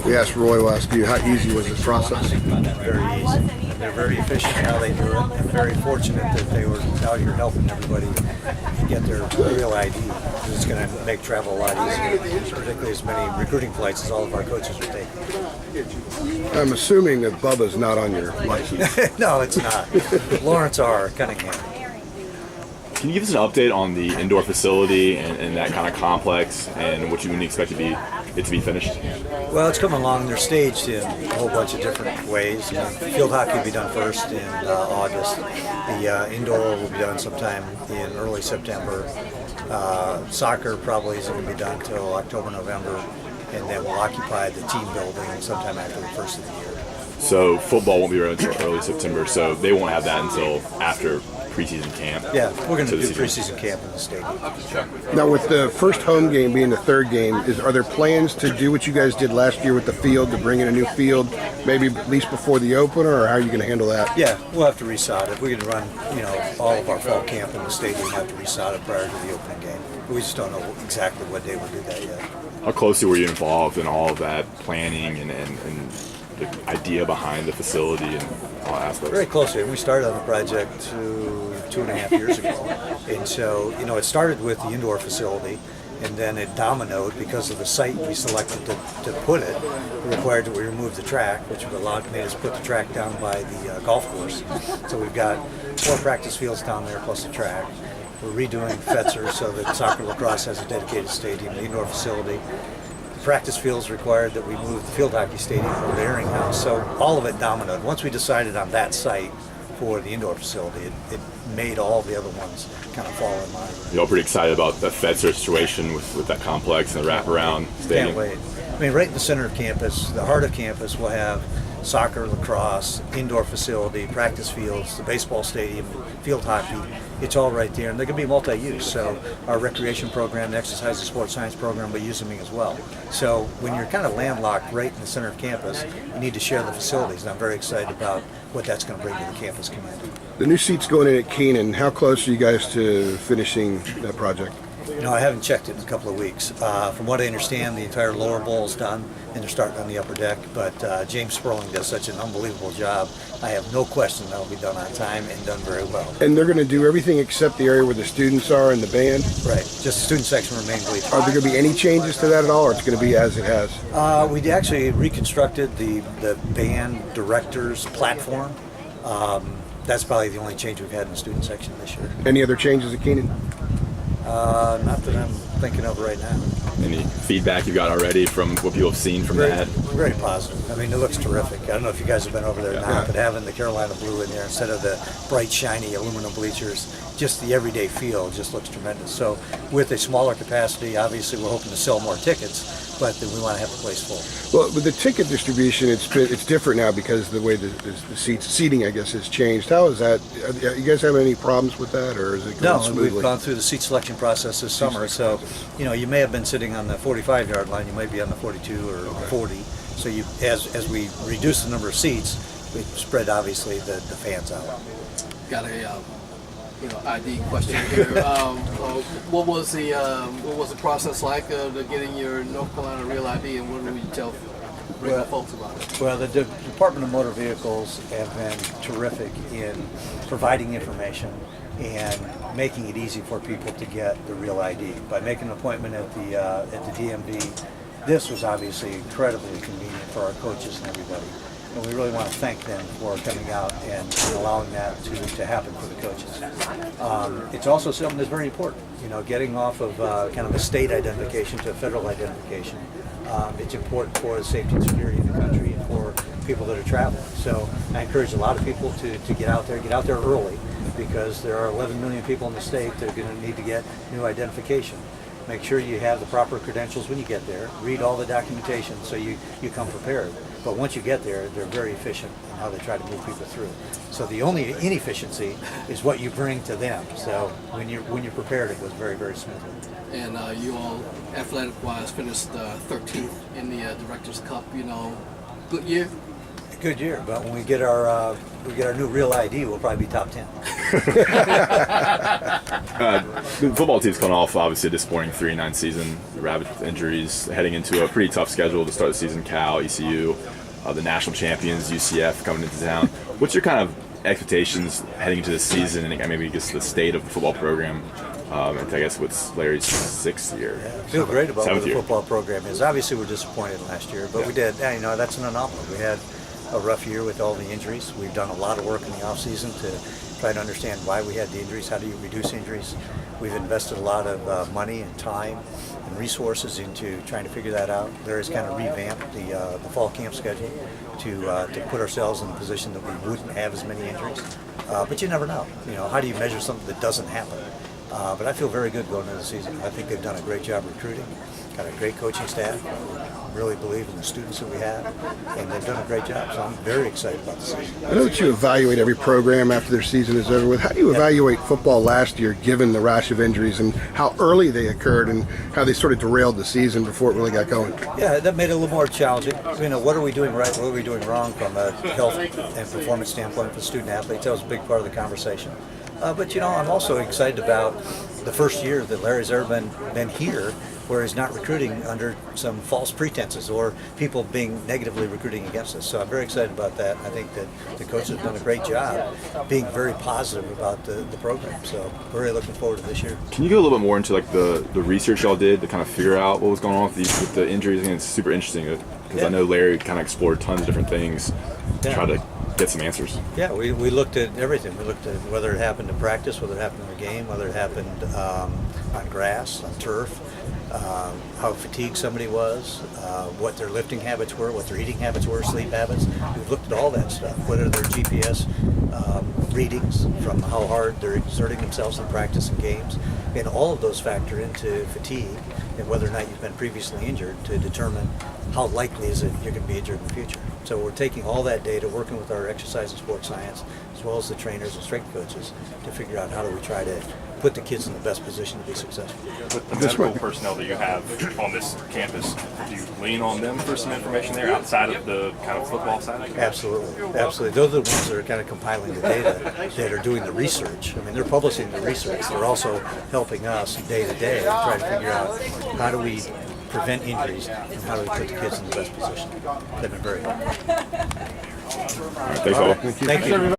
We asked Roy, we'll ask you, how easy was this process? Very easy. They're very efficient in how they do it, and very fortunate that they were out here helping everybody get their real ID. It's going to make travel a lot easier, particularly as many recruiting flights as all of our coaches are taking. I'm assuming that Bubba's not on your license. No, it's not. Lawrence R. Cunningham. Can you give us an update on the indoor facility and that kind of complex and what you would expect it to be finished? Well, it's coming along. They're staged in a whole bunch of different ways. Field hockey will be done first in August. The indoor will be done sometime in early September. Soccer probably isn't going to be done until October, November, and then we'll occupy the team building sometime after the first of the year. So football won't be ready until early September, so they won't have that until after preseason camp. Yeah, we're going to do preseason camp in the stadium. Now, with the first home game being the third game, are there plans to do what you guys did last year with the field, to bring in a new field, maybe at least before the opener, or how are you going to handle that? Yeah, we'll have to resod it. We're going to run, all of our fall camp in the stadium. We'll have to resod it prior to the opening game. We just don't know exactly what day we'll do that yet. How closely were you involved in all of that planning and the idea behind the facility and all aspects? Very closely. We started on the project 2.5 years ago. And so, it started with the indoor facility, and then it dominoed because of the site we selected to put it. It required that we remove the track, which made us put the track down by the golf course. So we've got 4 practice fields down there plus the track. We're redoing Fetzer so that soccer lacrosse has a dedicated stadium, the indoor facility. Practice fields required that we move the field hockey stadium over to Airing House, so all of it dominoed. Once we decided on that site for the indoor facility, it made all the other ones kind of fall in line. You're all pretty excited about the Fetzer situation with that complex and the wraparound stadium? Can't wait. Right in the center of campus, the heart of campus, we'll have soccer, lacrosse, indoor facility, practice fields, the baseball stadium, field hockey. It's all right there, and they're going to be multi-use. So our recreation program, the exercise and sports science program, will use them as well. So when you're kind of landlocked right in the center of campus, you need to share the facilities, and I'm very excited about what that's going to bring to the campus community. The new seats going in at Keenan, how close are you guys to finishing that project? I haven't checked it in a couple of weeks. From what I understand, the entire lower bowl is done, and they're starting on the upper deck. But James Sperling does such an unbelievable job. I have no question that will be done on time and done very well. And they're going to do everything except the area where the students are and the band? Right. Just the student section remains bleachers. Are there going to be any changes to that at all, or it's going to be as it has? We actually reconstructed the band director's platform. That's probably the only change we've had in the student section this year. Any other changes at Keenan? Not that I'm thinking of right now. Any feedback you got already from what people have seen from that? Very positive. It looks terrific. I don't know if you guys have been over there or not, but having the Carolina blue in there instead of the bright, shiny aluminum bleachers, just the everyday feel just looks tremendous. So with a smaller capacity, obviously we're hoping to sell more tickets, but we want to have the place full. Well, with the ticket distribution, it's different now because the way the seating, I guess, has changed. How is that? You guys have any problems with that, or is it going smoothly? We've gone through the seat selection process this summer, so you may have been sitting on the 45-yard line, you might be on the 42 or 40. So as we reduce the number of seats, we spread obviously the fans out. Got a ID question here. What was the process like of getting your North Carolina Real ID, and what would you tell folks about it? Well, the Department of Motor Vehicles have been terrific in providing information and making it easy for people to get the Real ID. By making an appointment at the DMV, this was obviously incredibly convenient for our coaches and everybody. And we really want to thank them for coming out and allowing that to happen for the coaches. It's also something that's very important, getting off of kind of a state identification to a federal identification. It's important for the safety and security of the country and for people that are traveling. So I encourage a lot of people to get out there early, because there are 11 million people in the state that are going to need to get new identification. Make sure you have the proper credentials when you get there. Read all the documentation so you come prepared. But once you get there, they're very efficient in how they try to move people through. So the only inefficiency is what you bring to them. So when you're prepared, it goes very, very smoothly. And you all, athletic-wise, finished 13th in the Directors' Cup. Good year. good year, but when we get our new real ID, we'll probably be top 10. The football team's coming off obviously a disappointing 3-9 season, rabid injuries, heading into a pretty tough schedule to start the season. Cal, ECU, the national champions, UCF coming into town. What's your kind of expectations heading into the season, and maybe just the state of the football program? And I guess what's Larry's 6th year? Yeah, I feel great about where the year. football program is. Obviously, we're disappointed last year, but we did. You know, that's an anomaly. We had a rough year with all the injuries. We've done a lot of work in the offseason to try to understand why we had the injuries. How do you reduce injuries? We've invested a lot of money and time and resources into trying to figure that out. Larry's kind of revamped the fall camp schedule to put ourselves in a position that we wouldn't have as many injuries. But you never know. You know, how do you measure something that doesn't happen? But I feel very good going into the season. I think they've done a great job recruiting, got a great coaching staff, really believe in the students that we have, and they've done a great job. So I'm very excited about the season. I know that you evaluate every program after their season is over with. How do you evaluate football last year, given the rash of injuries and how early they occurred and how they sort of derailed the season before it really got going? Yeah, that made it a little more challenging. You know, what are we doing right? What are we doing wrong from a health and performance standpoint for student athletes? That was a big part of the conversation. But you know, I'm also excited about the first year that Larry's ever been here, where he's not recruiting under some false pretenses or people being negatively recruiting against us. So I'm very excited about that. I think that the coaches have done a great job being very positive about the program. So we're really looking forward to this year. Can you go a little bit more into like the research y'all did to kind of figure out what was going on with the injuries? I think it's super interesting because I know Larry kind of explored tons of different things to try to get some answers. Yeah, we looked at everything. We looked at whether it happened in practice, whether it happened in the game, whether it happened on grass, on turf, how fatigued somebody was, what their lifting habits were, what their eating habits were, sleep habits. We've looked at all that stuff. What are their GPS readings from how hard they're exerting themselves in practice and games, and all of those factor into fatigue and whether or not you've been previously injured to determine how likely is it you're going to be injured in the future. So we're taking all that data, working with our exercise and sports science, as well as the trainers and strength coaches, to figure out how do we try to put the kids in the best position to be successful. With the medical personnel that you have on this campus, do you lean on them for some information there outside of the kind of football side? Absolutely, absolutely. Those are the ones that are kind of compiling the data, that are doing the research. I mean, they're publishing the research. They're also helping us day to day try to figure out how do we prevent injuries and how do we put the kids in the best position. They've been very helpful. All right, thanks all. Thank you.